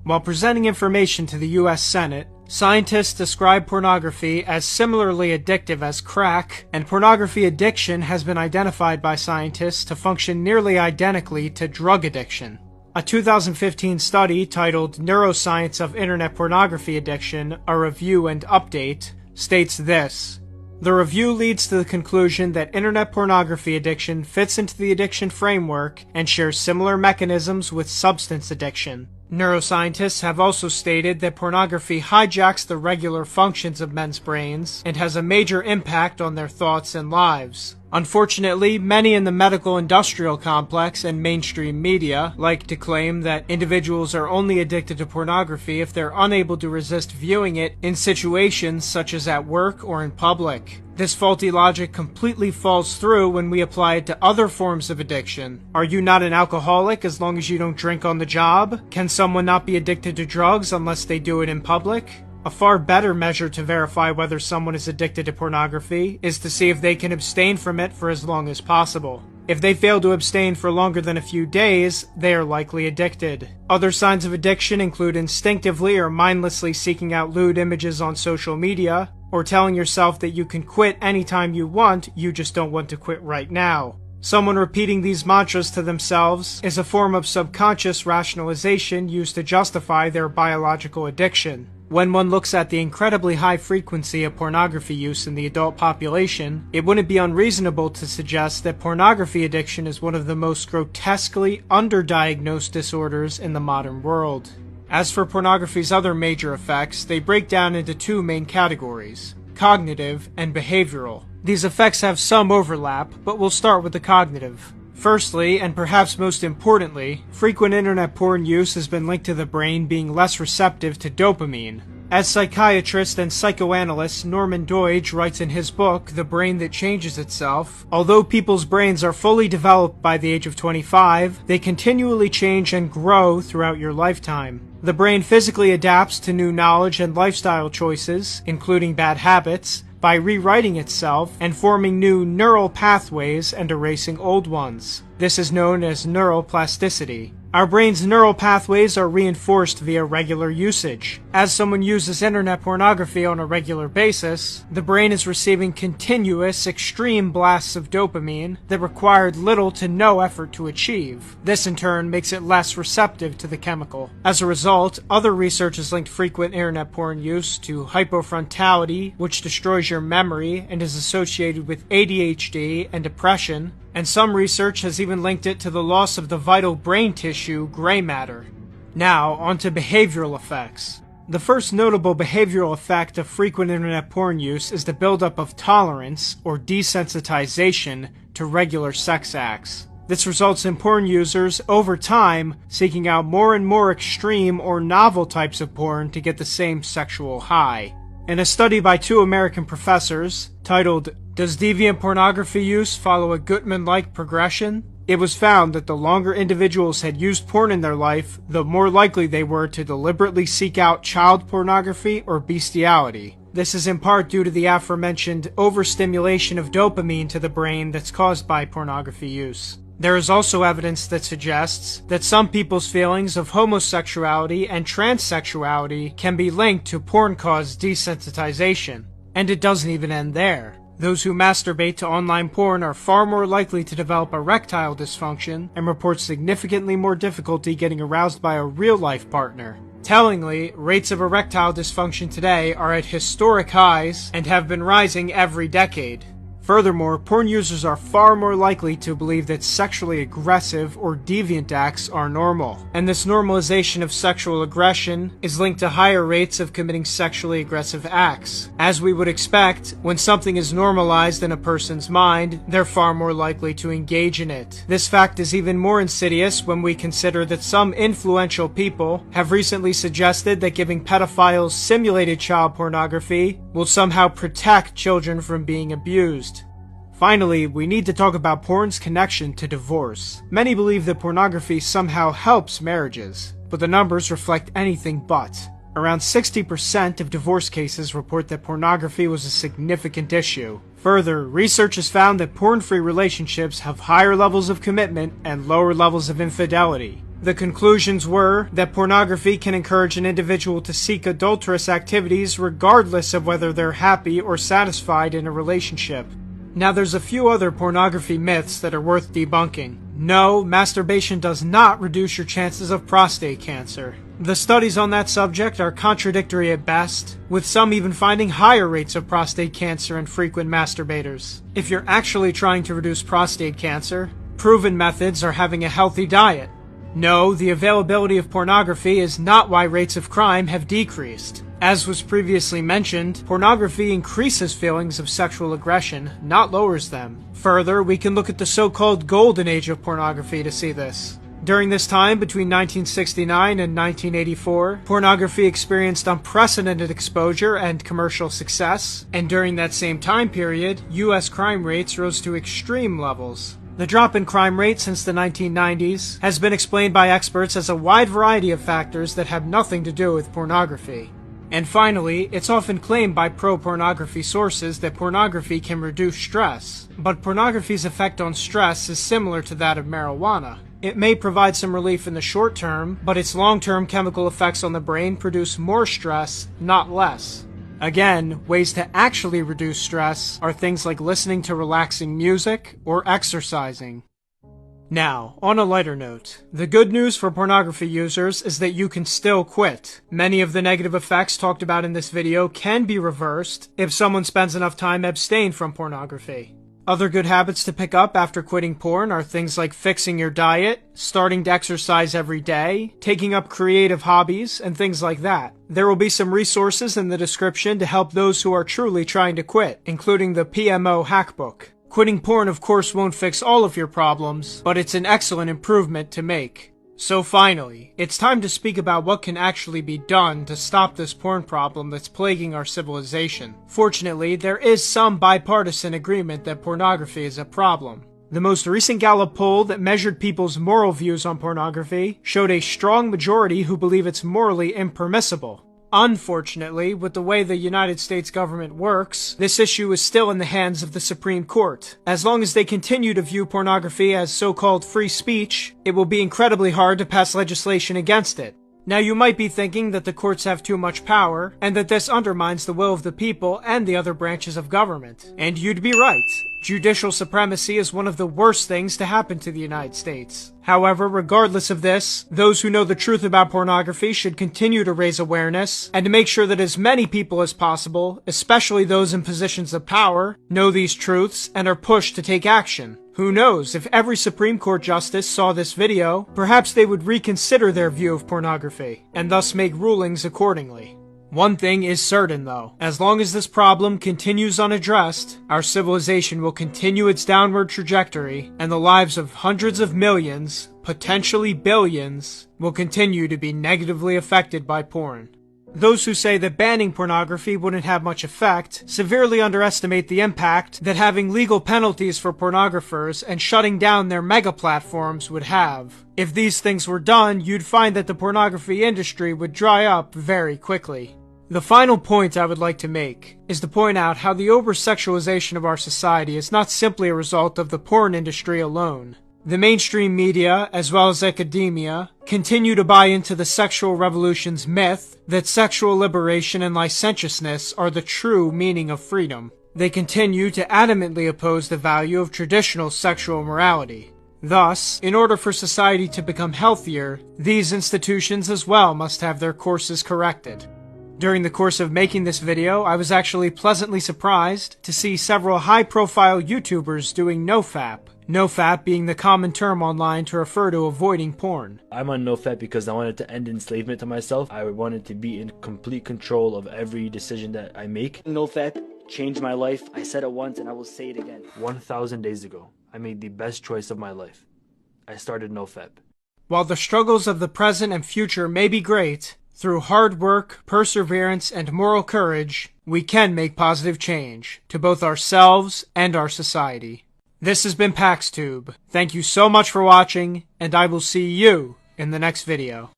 While presenting information to the U.S. Senate, scientists describe pornography as similarly addictive as crack, and pornography addiction has been identified by scientists to function nearly identically to drug addiction. A 2015 study titled Neuroscience of Internet Pornography Addiction, a Review and Update, states this. The review leads to the conclusion that internet pornography addiction fits into the addiction framework and shares similar mechanisms with substance addiction. Neuroscientists have also stated that pornography hijacks the regular functions of men's brains and has a major impact on their thoughts and lives. Unfortunately, many in the medical industrial complex and mainstream media like to claim that individuals are only addicted to pornography if they're unable to resist viewing it in situations such as at work or in public. This faulty logic completely falls through when we apply it to other forms of addiction. Are you not an alcoholic as long as you don't drink on the job? Can someone not be addicted to drugs unless they do it in public? A far better measure to verify whether someone is addicted to pornography is to see if they can abstain from it for as long as possible. If they fail to abstain for longer than a few days, they are likely addicted. Other signs of addiction include instinctively or mindlessly seeking out lewd images on social media, or telling yourself that you can quit anytime you want, you just don't want to quit right now. Someone repeating these mantras to themselves is a form of subconscious rationalization used to justify their biological addiction. When one looks at the incredibly high frequency of pornography use in the adult population, it wouldn't be unreasonable to suggest that pornography addiction is one of the most grotesquely underdiagnosed disorders in the modern world. As for pornography's other major effects, they break down into two main categories: cognitive and behavioral. These effects have some overlap, but we'll start with the cognitive. Firstly, and perhaps most importantly, frequent internet porn use has been linked to the brain being less receptive to dopamine. As psychiatrist and psychoanalyst Norman Doidge writes in his book, The Brain That Changes Itself, although people's brains are fully developed by the age of 25, they continually change and grow throughout your lifetime. The brain physically adapts to new knowledge and lifestyle choices, including bad habits, by rewriting itself and forming new neural pathways and erasing old ones. This is known as neuroplasticity. Our brain's neural pathways are reinforced via regular usage. As someone uses internet pornography on a regular basis, the brain is receiving continuous, extreme blasts of dopamine that required little to no effort to achieve. This in turn makes it less receptive to the chemical. As a result, other research has linked frequent internet porn use to hypofrontality, which destroys your memory and is associated with ADHD and depression, and some research has even linked it to the loss of the vital brain tissue, gray matter. Now, onto behavioral effects. The first notable behavioral effect of frequent internet porn use is the buildup of tolerance, or desensitization, to regular sex acts. This results in porn users, over time, seeking out more and more extreme or novel types of porn to get the same sexual high. In a study by two American professors, titled Does Deviant Pornography Use Follow a Gutman-like Progression?, it was found that the longer individuals had used porn in their life, the more likely they were to deliberately seek out child pornography or bestiality. This is in part due to the aforementioned overstimulation of dopamine to the brain that's caused by pornography use. There is also evidence that suggests that some people's feelings of homosexuality and transsexuality can be linked to porn-caused desensitization. And it doesn't even end there. Those who masturbate to online porn are far more likely to develop erectile dysfunction and report significantly more difficulty getting aroused by a real-life partner. Tellingly, rates of erectile dysfunction today are at historic highs and have been rising every decade. Furthermore, porn users are far more likely to believe that sexually aggressive or deviant acts are normal. And this normalization of sexual aggression is linked to higher rates of committing sexually aggressive acts. As we would expect, when something is normalized in a person's mind, they're far more likely to engage in it. This fact is even more insidious when we consider that some influential people have recently suggested that giving pedophiles simulated child pornography will somehow protect children from being abused. Finally, we need to talk about porn's connection to divorce. Many believe that pornography somehow helps marriages, but the numbers reflect anything but. Around 60% of divorce cases report that pornography was a significant issue. Further, research has found that porn-free relationships have higher levels of commitment and lower levels of infidelity. The conclusions were that pornography can encourage an individual to seek adulterous activities regardless of whether they're happy or satisfied in a relationship. Now there's a few other pornography myths that are worth debunking. No, masturbation does not reduce your chances of prostate cancer. The studies on that subject are contradictory at best, with some even finding higher rates of prostate cancer in frequent masturbators. If you're actually trying to reduce prostate cancer, proven methods are having a healthy diet. No, the availability of pornography is not why rates of crime have decreased. As was previously mentioned, pornography increases feelings of sexual aggression, not lowers them. Further, we can look at the so-called golden age of pornography to see this. During this time, between 1969 and 1984, pornography experienced unprecedented exposure and commercial success, and during that same time period, U.S. crime rates rose to extreme levels. The drop in crime rate since the 1990s has been explained by experts as a wide variety of factors that have nothing to do with pornography. And finally, it's often claimed by pro-pornography sources that pornography can reduce stress, but pornography's effect on stress is similar to that of marijuana. It may provide some relief in the short term, but its long-term chemical effects on the brain produce more stress, not less. Again, ways to actually reduce stress are things like listening to relaxing music or exercising. Now, on a lighter note, the good news for pornography users is that you can still quit. Many of the negative effects talked about in this video can be reversed if someone spends enough time abstaining from pornography. Other good habits to pick up after quitting porn are things like fixing your diet, starting to exercise every day, taking up creative hobbies, and things like that. There will be some resources in the description to help those who are truly trying to quit, including the PMO Hackbook. Quitting porn of course won't fix all of your problems, but it's an excellent improvement to make. So finally, it's time to speak about what can actually be done to stop this porn problem that's plaguing our civilization. Fortunately, there is some bipartisan agreement that pornography is a problem. The most recent Gallup poll that measured people's moral views on pornography showed a strong majority who believe it's morally impermissible. Unfortunately, with the way the United States government works, this issue is still in the hands of the Supreme Court. As long as they continue to view pornography as so-called free speech, it will be incredibly hard to pass legislation against it. Now you might be thinking that the courts have too much power, and that this undermines the will of the people and the other branches of government. And you'd be right. Judicial supremacy is one of the worst things to happen to the United States. However, regardless of this, those who know the truth about pornography should continue to raise awareness, and to make sure that as many people as possible, especially those in positions of power, know these truths and are pushed to take action. Who knows, if every Supreme Court justice saw this video, perhaps they would reconsider their view of pornography, and thus make rulings accordingly. One thing is certain though, as long as this problem continues unaddressed, our civilization will continue its downward trajectory, and the lives of hundreds of millions, potentially billions, will continue to be negatively affected by porn. Those who say that banning pornography wouldn't have much effect severely underestimate the impact that having legal penalties for pornographers and shutting down their mega platforms would have. If these things were done, you'd find that the pornography industry would dry up very quickly. The final point I would like to make is to point out how the over-sexualization of our society is not simply a result of the porn industry alone. The mainstream media, as well as academia, continue to buy into the sexual revolution's myth that sexual liberation and licentiousness are the true meaning of freedom. They continue to adamantly oppose the value of traditional sexual morality. Thus, in order for society to become healthier, these institutions as well must have their courses corrected. During the course of making this video, I was actually pleasantly surprised to see several high-profile YouTubers doing NoFap. NoFap being the common term online to refer to avoiding porn. I'm on NoFap because I wanted to end enslavement to myself. I wanted to be in complete control of every decision that I make. NoFap changed my life. I said it once and I will say it again. 1,000 days ago, I made the best choice of my life. I started NoFap. While the struggles of the present and future may be great, through hard work, perseverance, and moral courage, we can make positive change to both ourselves and our society. This has been PaxTube. Thank you so much for watching, and I will see you in the next video.